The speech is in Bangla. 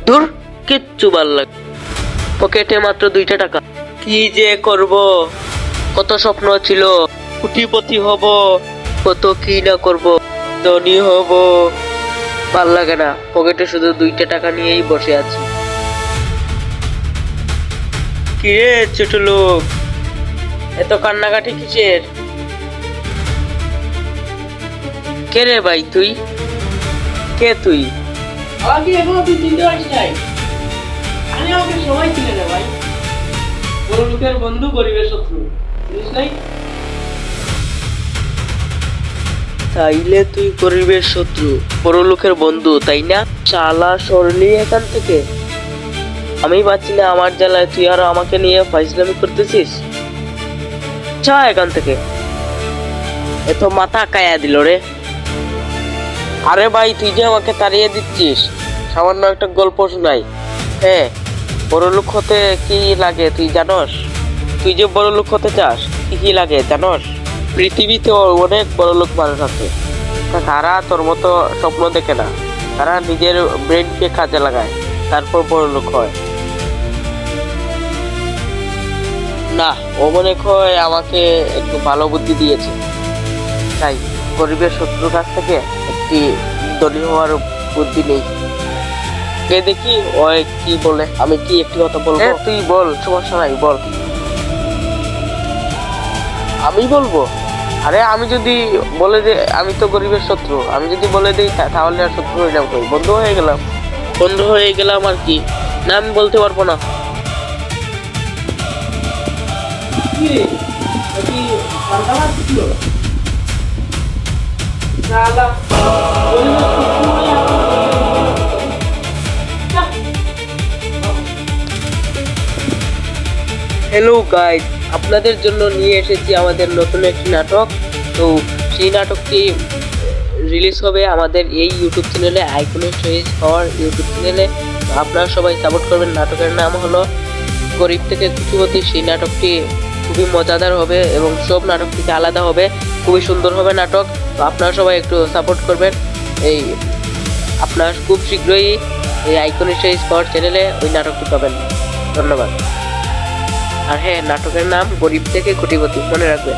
দূর, কিচ্ছু ভাল লাগে, পকেটে মাত্র 2টা টাকা, কি যে করব, কত স্বপ্ন ছিল, কোটিপতি হব, কত কি না করব, ধনী হব, ভাল লাগে না, পকেটে শুধু 2টা টাকা নিয়েই বসে আছি। কিরে ছোট লোক, এত কান্নাকাটি কিসের? কে রে ভাই তুই? কে তুই? আমাকে এখনো তুই চিনতে পারিস নাই? আমি আমাকে সবাই চিনে না ভাই। বড় লোকের বন্ধু, গরিবের শত্রু, চিনিস নাই? তাইলে তুই গরিবের শত্রু, বড় লোকের বন্ধু, তাই না? শালা সরলি এখান থেকে, আমি পাচ্ছি না আমার জ্বালায় তুই আরো আমাকে নিয়ে ফাইজলামি করতেছিস। যা এখান থেকে, এত মাথা কায়া দিল রে। আরে ভাই তুই যে আমাকে তাড়িয়ে দিচ্ছিস, সামান্য একটা গল্প শোনাই। হ্যাঁ, বড় লোক হতে কি লাগে তুই জানোস? তুই যে বড় লোক হতে চাস, কি কি লাগে জানোস? পৃথিবীতে অনেক বড় লোক মানুষ আছে, তারা তোর মতো স্বপ্ন দেখে না, তারা নিজের ব্রেনকে কাজে লাগায়, তারপর বড় লোক হয়। না, ও মনে হয় আমাকে একটু ভালো বুদ্ধি দিয়েছে, তাই গরিবের শত্রুর কাছ থেকে একটি ধনী হওয়ার বুদ্ধি নেই। কে দেখি ওই কি বলে, আমি কি একটি কথা বলবো? তুই বল, সমস্যা নাই, বল। আমি বলবো? আরে আমি যদি বলে যে আমি তো গরিবের শত্রু, আমি যদি বলে দিই তাহলে আর শত্রু হয়ে যাবো, বন্ধু হয়ে গেলাম। বন্ধু হয়ে গেলাম আর কি, না আমি বলতে পারবো না। কি রে, ও কি পাল্টা মারছিল? শালা, গরিবের শত্রু হয়ে যা। হ্যালো গাইস, আপনাদের জন্য নিয়ে এসেছি আমাদের নতুন একটি নাটক। তো সেই নাটকটি রিলিজ হবে আমাদের এই ইউটিউব চ্যানেলে, আইকনিক চয়েস হওয়ার ইউটিউব চ্যানেলে। আপনারা সবাই সাপোর্ট করবেন। নাটকের নাম হলো গরিব থেকে কোটিপতি। সেই নাটকটি খুবই মজাদার হবে এবং সব নাটক থেকে আলাদা হবে, খুবই সুন্দর হবে নাটক। তো আপনারা সবাই একটু সাপোর্ট করবেন। এই আপনারা খুব শীঘ্রই এই আইকনিক চয়েস হওয়ার চ্যানেলে ওই নাটকটি পাবেন। ধন্যবাদ। আর হ্যাঁ, নাটকের নাম গরিব থেকে কোটিপতি, মনে রাখবেন।